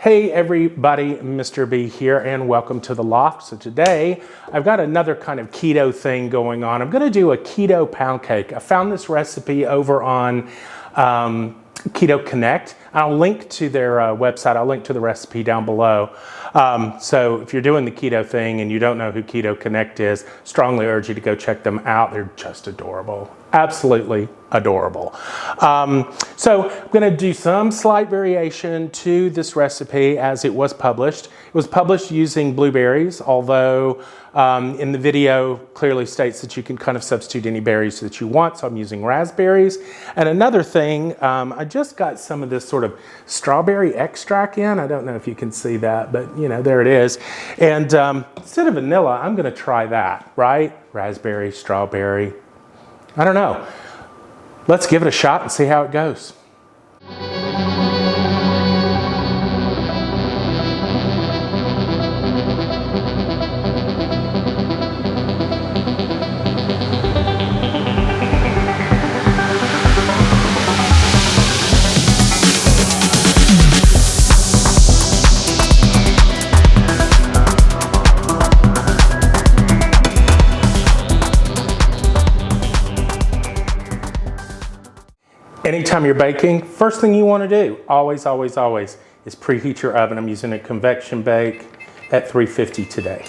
Hey everybody, Mr. B here and welcome to the Loft. So today I've got another kind of keto thing going on. I'm gonna do a keto pound cake. I found this recipe over on Keto Connect. I'll link to their website. I'll link to the recipe down below. So if you're doing the keto thing and you don't know who Keto Connect is, strongly urge you to go check them out. They're just adorable, absolutely adorable. So I'm going to do some slight variation to this recipe as it was published. It was published using blueberries, although in the video clearly states that you can kind of substitute any berries that you want. So I'm using raspberries. And another thing, I just got some of this sort of strawberry extract in. I don't know if you can see that, but you know, there it is. And instead of vanilla, I'm going to try that, right? Raspberry, strawberry. I don't know. Let's give it a shot and see how it goes. Anytime you're baking, first thing you want to do, always, is preheat your oven. I'm using a convection bake at 350 today.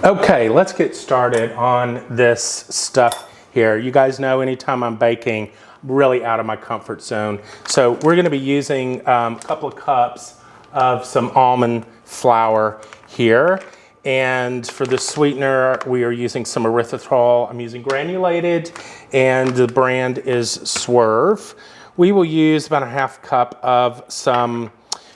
Okay, let's get started on this stuff here. You guys know anytime I'm baking, I'm really out of my comfort zone. So we're going to be using a couple of cups of some almond flour here. And for the sweetener, we are using some erythritol. I'm using granulated, and the brand is Swerve. We will use about a half cup of some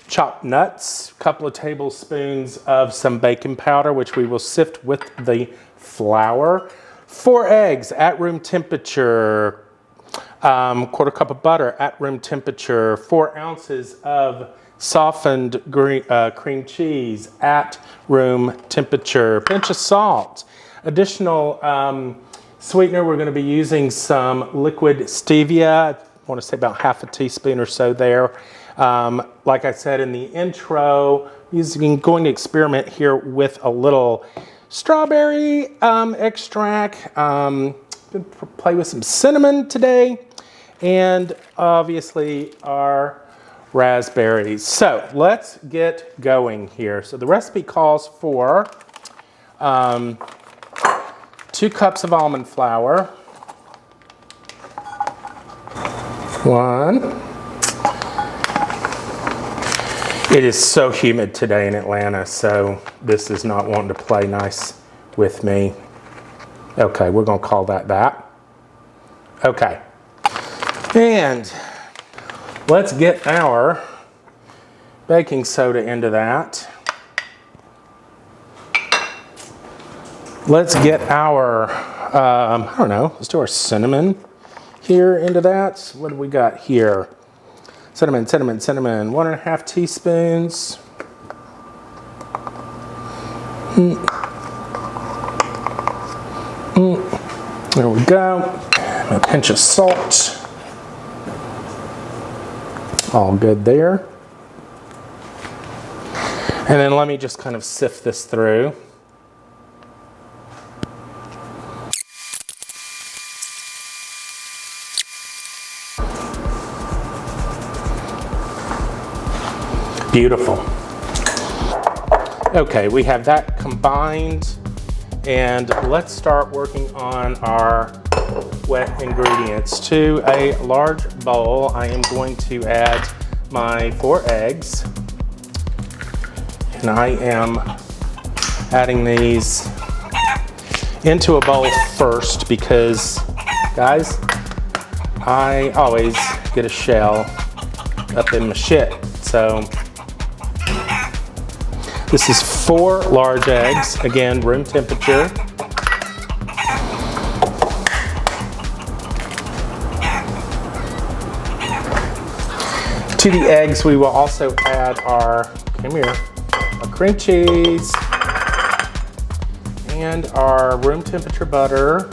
chopped nuts, a couple of tablespoons of some baking powder, which we will sift with the flour. 4 eggs at room temperature, quarter cup of butter at room temperature, 4 ounces of softened cream cheese at room temperature, pinch of salt. Additional sweetener, we're going to be using some liquid stevia. I want to say about half a teaspoon or so there. Like I said in the intro, going to experiment here with a little strawberry extract. Going to play with some cinnamon today, and obviously our raspberries. So let's get going here. So the recipe calls for 2 cups of almond flour. 1. It is so humid today in Atlanta, so this is not wanting to play nice with me. Okay, we're going to call that that. Okay. And let's get our baking soda into that. Let's get our, I don't know, let's do our cinnamon here into that. What do we got here? Cinnamon, 1.5 teaspoons. There we go. A pinch of salt. All good there. And then let me just kind of sift this through. Beautiful. Okay, we have that combined, and let's start working on our wet ingredients. To a large bowl, I am going to add my 4 eggs, and I am adding these into a bowl first because, guys, I always get a shell up in my shit. So this is 4 large eggs, again, room temperature. To the eggs, we will also add our cream cheese and our room temperature butter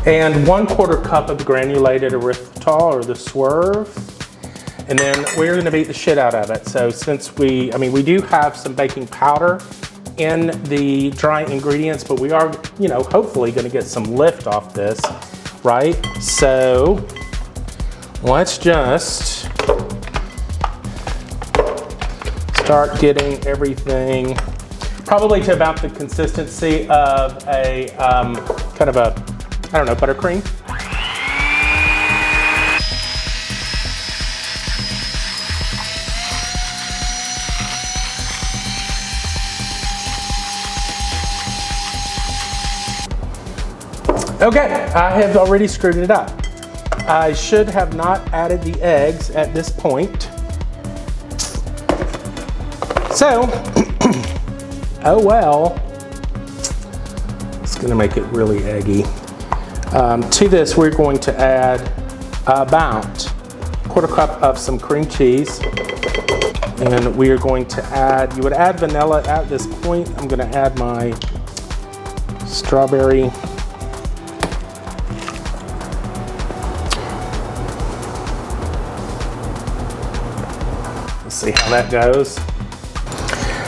and 1/4 cup of granulated erythritol, or the Swerve. And then we're gonna beat the shit out of it. So since we do have some baking powder in the dry ingredients, but we are, hopefully gonna get some lift off this, right? So let's just start getting everything probably to about the consistency of a kind of a, I don't know, buttercream. Okay, I have already screwed it up. I should have not added the eggs at this point. So, oh well. It's gonna make it really eggy. To this, we're going to add about a quarter cup of some cream cheese. And we are going to add, you would add vanilla at this point. I'm gonna add my strawberry. See how that goes.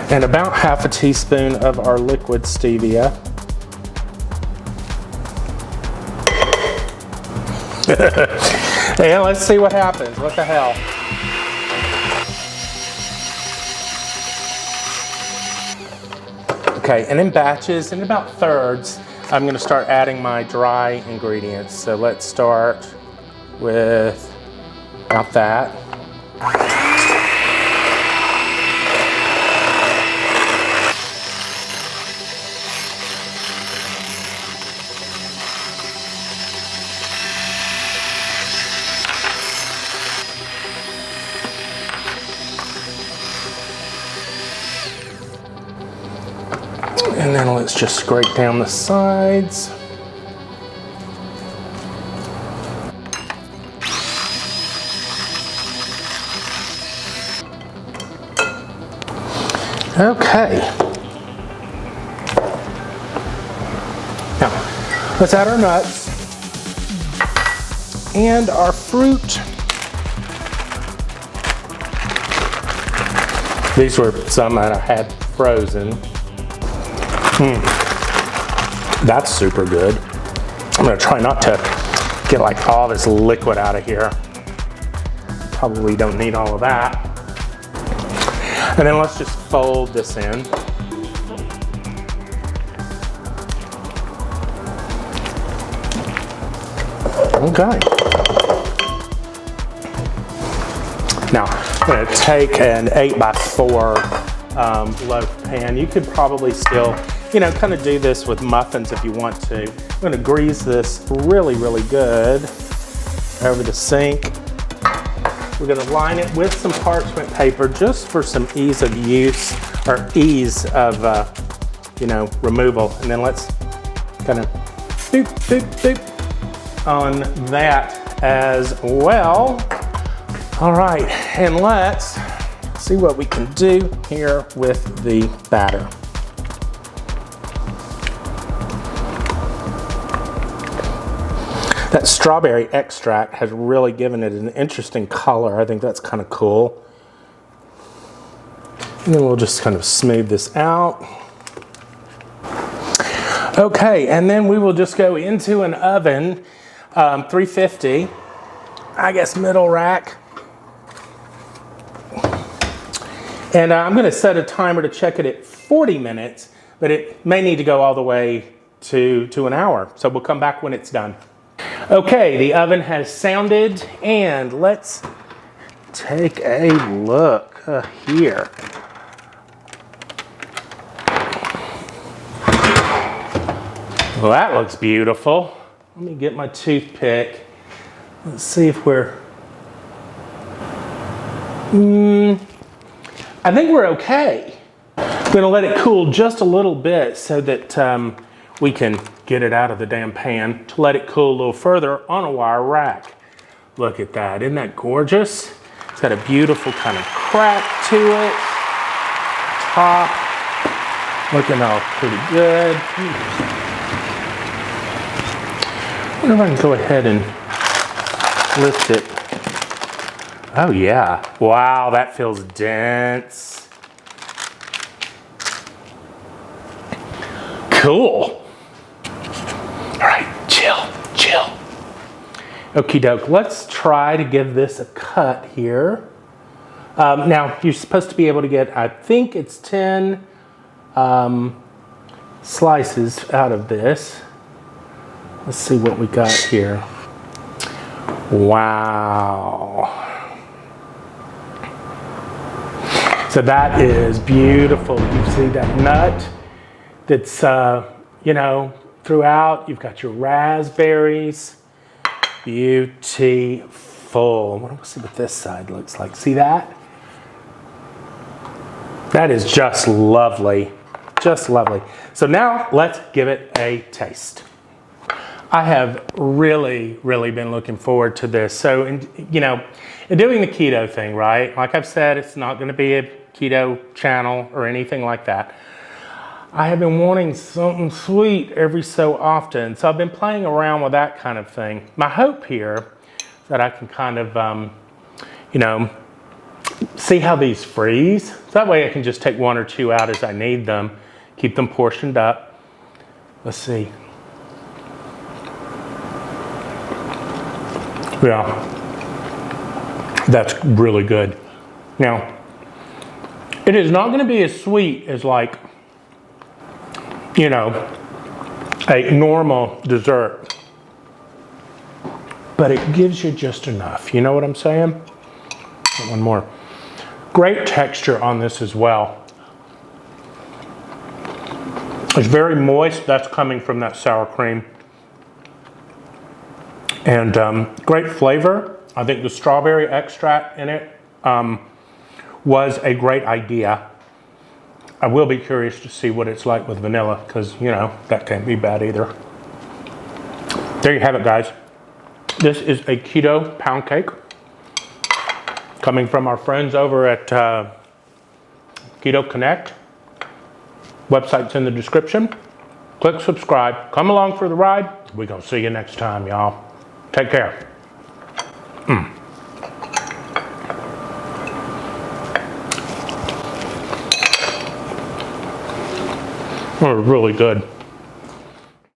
And about half a teaspoon of our liquid stevia. And let's see what happens. What the hell? Okay, and in batches, in about thirds, I'm gonna start adding my dry ingredients. So let's start with about that. And then let's just scrape down the sides. Okay. Now, let's add our nuts and our fruit. These were some that I had frozen. That's super good. I'm gonna try not to get like all this liquid out of here. Probably don't need all of that. And then let's just fold this in. Okay. Now, I'm gonna take an 8x4 loaf pan. You could probably still, kind of do this with muffins if you want to. I'm gonna grease this really, really good over the sink. We're gonna line it with some parchment paper just for some ease of use, or ease of, removal. And then let's kind of boop, boop, boop on that as well. All right, and let's see what we can do here with the batter. That strawberry extract has really given it an interesting color. I think that's kind of cool. And then we'll just kind of smooth this out. Okay, and then we will just go into an oven, 350, I guess middle rack. And I'm gonna set a timer to check it at 40 minutes, but it may need to go all the way to an hour. So we'll come back when it's done. Okay, the oven has sounded, and let's take a look here. Well, that looks beautiful. Let me get my toothpick. Let's see if we're... I think we're okay. I'm gonna let it cool just a little bit so that we can get it out of the damn pan to let it cool a little further on a wire rack. Look at that, isn't that gorgeous? It's got a beautiful kind of crack to it. Top, looking all pretty good. I wonder if I can go ahead and lift it Oh yeah. Wow, that feels dense. Cool. All right, chill. Okie doke, let's try to give this a cut here. Now, you're supposed to be able to get, I think it's 10 slices out of this. Let's see what we got here. Wow. So that is beautiful. You see that nut that's, you know, throughout. You've got your raspberries. Beautiful. Let's see what this side looks like. See that? That is just lovely. Just lovely. So now let's give it a taste. I have really been looking forward to this. So, in doing the keto thing, right? Like I've said, it's not going to be a keto channel or anything like that. I have been wanting something sweet every so often. So I've been playing around with that kind of thing. My hope here is that I can kind of, see how these freeze. So that way I can just take 1 or 2 out as I need them, keep them portioned up. Let's see. Yeah, that's really good. Now, it is not going to be as sweet as like, a normal dessert, but it gives you just enough. You know what I'm saying? One more. Great texture on this as well. It's very moist. That's coming from that sour cream. And great flavor. I think the strawberry extract in it was a great idea. I will be curious to see what it's like with vanilla because, that can't be bad either. There you have it, guys. This is a keto pound cake coming from our friends over at Keto Connect. Website's in the description. Click subscribe. Come along for the ride. We're going to see you next time, y'all. Take care. Oh, really good.